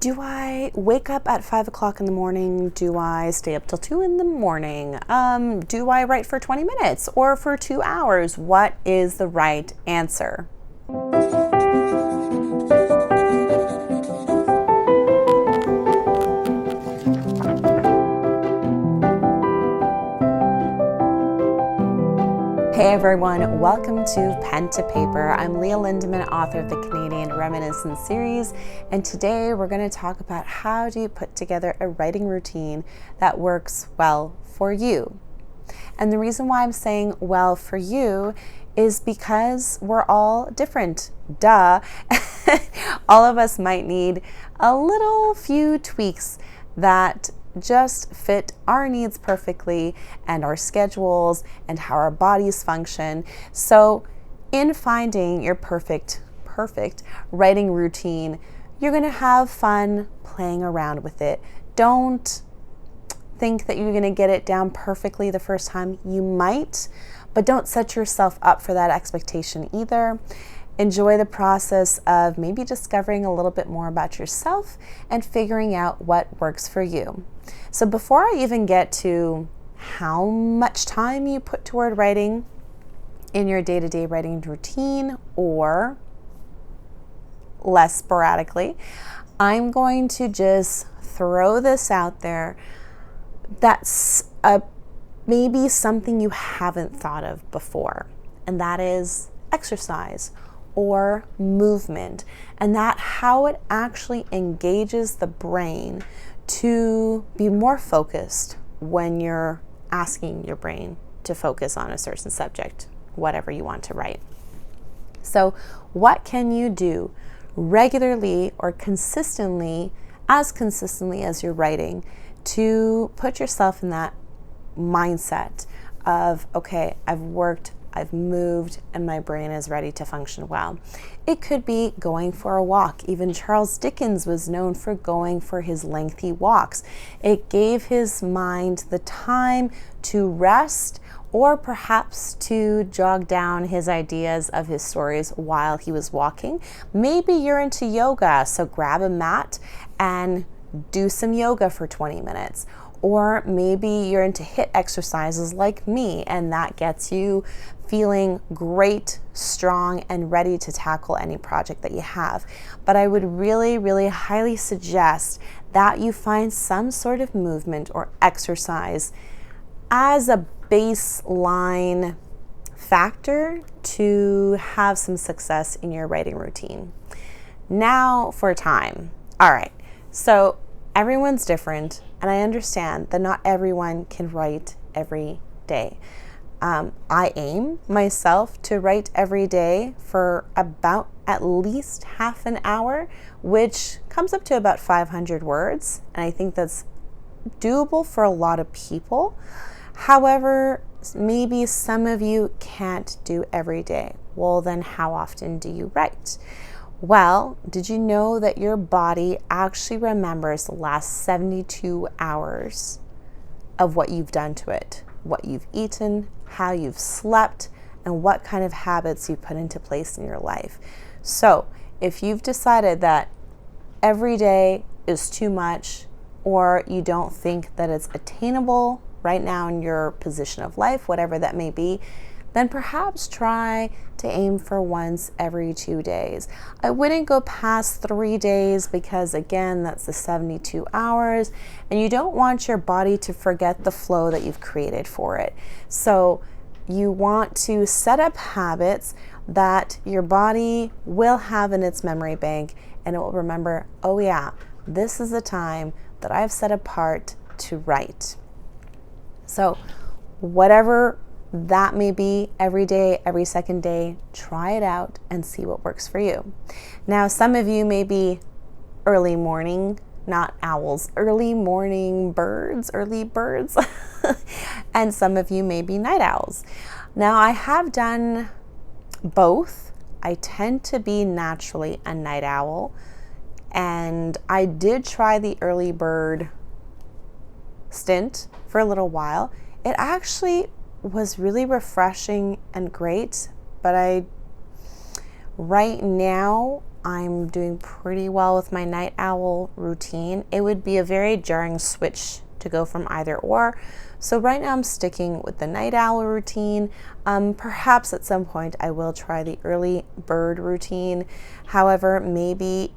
Do I wake up at 5 o'clock in the morning? Do I stay up till 2 in the morning? Do I write for 20 minutes or for 2 hours? What is the right answer? Hey everyone, welcome to Pen to Paper. I'm Leah Lindeman, author of the Canadian Reminiscence series, and today we're going to talk about how do you put together a writing routine that works well for you. And the reason why I'm saying well for you is because we're all different. Duh. All of us might need a little few tweaks that just fit our needs perfectly and our schedules and how our bodies function. So in finding your perfect writing routine, you're going to have fun playing around with it. Don't think that you're going to get it down perfectly the first time. You might, but don't set yourself up for that expectation either. Enjoy the process of maybe discovering a little bit more about yourself and figuring out what works for you. So before I even get to how much time you put toward writing in your day-to-day writing routine or less sporadically, I'm going to just throw this out there. That's maybe something you haven't thought of before, and that is exercise or movement, and that how it actually engages the brain to be more focused when you're asking your brain to focus on a certain subject, whatever you want to write. So what can you do regularly or consistently as you're writing to put yourself in that mindset of, okay, I've worked, I've moved, and my brain is ready to function well. It could be going for a walk. Even Charles Dickens was known for going for his lengthy walks. It gave his mind the time to rest or perhaps to jog down his ideas of his stories while he was walking. Maybe you're into yoga, so grab a mat and do some yoga for 20 minutes. Or maybe you're into HIIT exercises like me, and that gets you feeling great, strong, and ready to tackle any project that you have. But I would really, really highly suggest that you find some sort of movement or exercise as a baseline factor to have some success in your writing routine. Now for time. All right, so everyone's different, and I understand that not everyone can write every day. I aim myself to write every day for about at least half an hour, which comes up to about 500 words, and I think that's doable for a lot of people. However, maybe some of you can't do every day. Well, then how often do you write? Well, did you know that your body actually remembers the last 72 hours of what you've done to it, what you've eaten, how you've slept, and what kind of habits you put into place in your life? So if you've decided that every day is too much, or you don't think that it's attainable right now in your position of life, whatever that may be, then perhaps try to aim for once every 2 days. I wouldn't go past 3 days because, again, that's the 72 hours, and you don't want your body to forget the flow that you've created for it. So you want to set up habits that your body will have in its memory bank, and it will remember, oh yeah, this is the time that I've set apart to write. So whatever that may be, every day, every second day, try it out and see what works for you. Now, some of you may be early morning, not owls, early morning birds, early birds, and some of you may be night owls. Now, I have done both. I tend to be naturally a night owl, and I did try the early bird stint for a little while. It actually was really refreshing and great, but right now I'm doing pretty well with my night owl routine. It would be a very jarring switch to go from either or. So right now I'm sticking with the night owl routine. Perhaps at some point I will try the early bird routine. However, maybe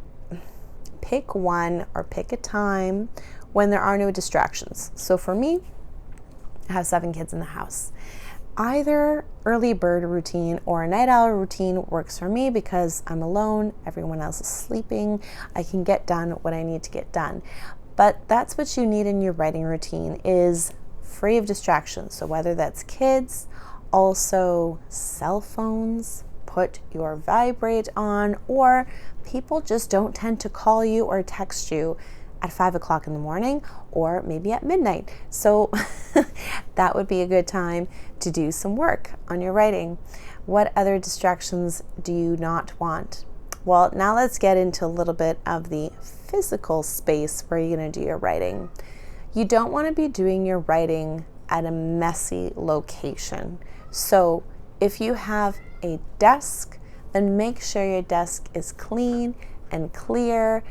pick one or pick a time when there are no distractions. So for me, I have 7 kids in the house. Either early bird routine or a night owl routine works for me because I'm alone, everyone else is sleeping, I can get done what I need to get done. But that's what you need in your writing routine, is free of distractions. So whether that's kids, also cell phones, put your vibrate on, or people just don't tend to call you or text you at 5 o'clock in the morning or maybe at midnight. So that would be a good time to do some work on your writing. What other distractions do you not want? Well, now let's get into a little bit of the physical space where you're going to do your writing. You don't want to be doing your writing at a messy location. So if you have a desk, then make sure your desk is clean and clear.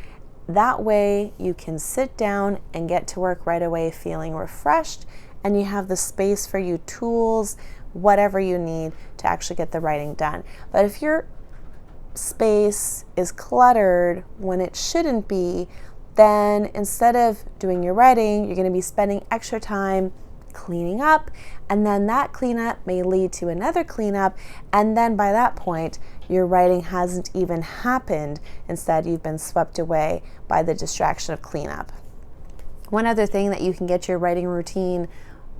That way you can sit down and get to work right away feeling refreshed, and you have the space for your tools, whatever you need to actually get the writing done. But if your space is cluttered when it shouldn't be, then instead of doing your writing, you're going to be spending extra time cleaning up, and then that cleanup may lead to another cleanup, and then by that point your writing hasn't even happened. Instead, you've been swept away by the distraction of cleanup. One other thing that you can get your writing routine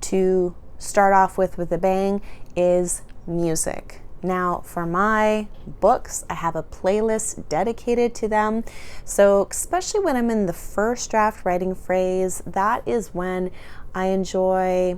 to start off with a bang is music. Now, for my books, I have a playlist dedicated to them. So especially when I'm in the first draft writing phase, that is when I enjoy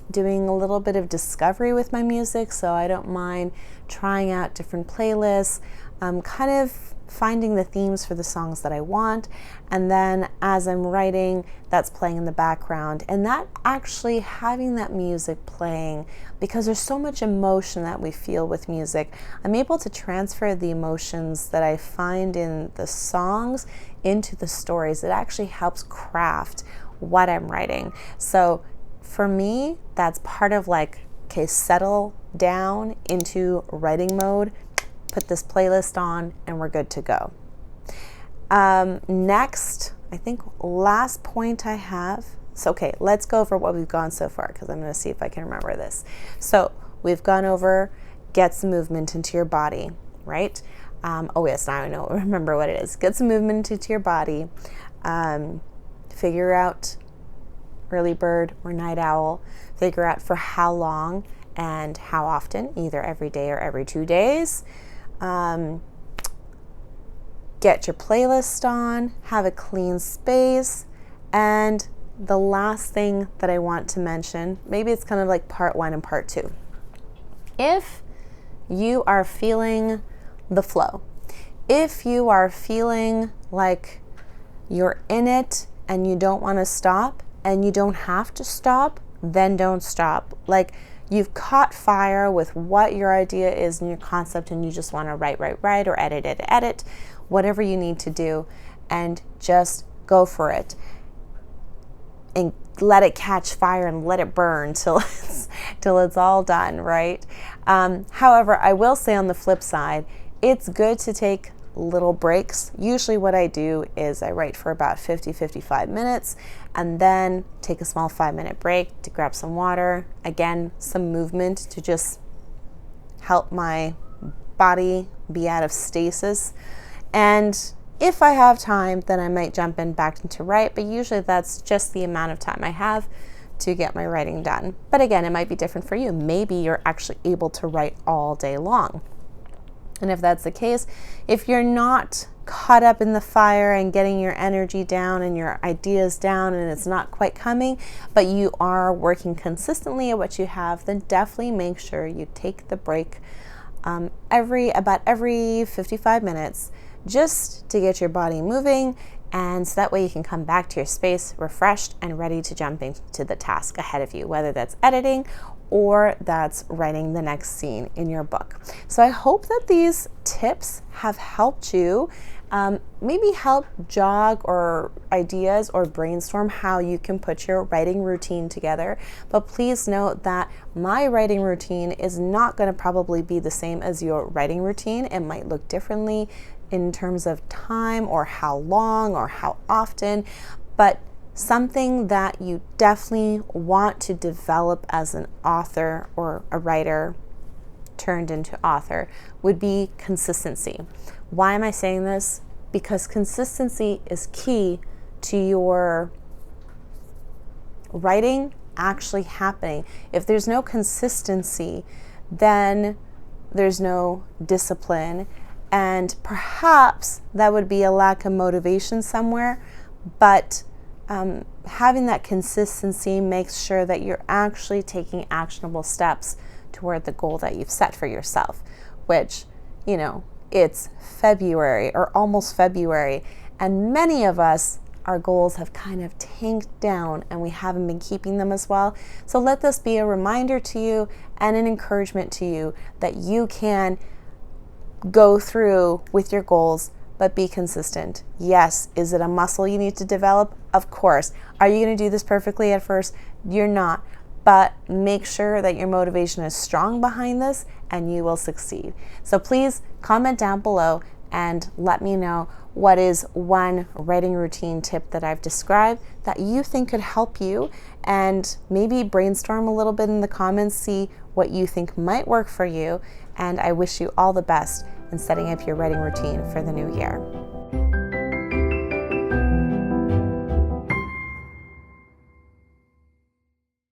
doing a little bit of discovery with my music. So I don't mind trying out different playlists, kind of finding the themes for the songs that I want. And then as I'm writing, that's playing in the background. And that actually having that music playing, because there's so much emotion that we feel with music, I'm able to transfer the emotions that I find in the songs into the stories. It actually helps craft what I'm writing. So for me, that's part of like, okay, settle down into writing mode, put this playlist on, and we're good to go. Next, I think last point I have. So, okay, let's go over what we've gone so far, because I'm going to see if I can remember this. So we've gone over get some movement into your body, right? Oh yes, now I know. Remember what it is. Get some movement into your body. Figure out early bird or night owl. Figure out for how long and how often, either every day or every 2 days. Get your playlist on, have a clean space, and the last thing that I want to mention, maybe it's kind of like part 1 and part 2. If you are feeling the flow, if you are feeling like you're in it and you don't want to stop, and you don't have to stop, then don't stop. Like, you've caught fire with what your idea is and your concept, and you just want to write, or edit, whatever you need to do, and just go for it. And let it catch fire and let it burn till it's all done, right? However, I will say on the flip side, it's good to take little breaks. Usually what I do is I write for about 50-55 minutes and then take a small 5-minute break to grab some water. Again, some movement to just help my body be out of stasis. And if I have time, then I might jump in back into write, but usually that's just the amount of time I have to get my writing done. But again, it might be different for you. Maybe you're actually able to write all day long. And if that's the case, if you're not caught up in the fire and getting your energy down and your ideas down and it's not quite coming, but you are working consistently at what you have, then definitely make sure you take the break every 55 minutes just to get your body moving, and so that way you can come back to your space refreshed and ready to jump into the task ahead of you, whether that's editing or that's writing the next scene in your book. So I hope that these tips have helped you maybe help jog or ideas or brainstorm how you can put your writing routine together. But please note that my writing routine is not going to probably be the same as your writing routine. It might look differently in terms of time or how long or how often, but something that you definitely want to develop as an author or a writer turned into author would be consistency. Why am I saying this? Because consistency is key to your writing actually happening. If there's no consistency, then there's no discipline, and perhaps that would be a lack of motivation somewhere, but having that consistency makes sure that you're actually taking actionable steps toward the goal that you've set for yourself, which, it's February or almost February, and many of us, our goals have kind of tanked down and we haven't been keeping them as well. So let this be a reminder to you and an encouragement to you that you can go through with your goals, but be consistent. Yes, is it a muscle you need to develop? Of course. Are you going to do this perfectly at first? You're not. But make sure that your motivation is strong behind this and you will succeed. So please comment down below and let me know what is one writing routine tip that I've described that you think could help you, and maybe brainstorm a little bit in the comments, see what you think might work for you. And I wish you all the best in setting up your writing routine for the new year.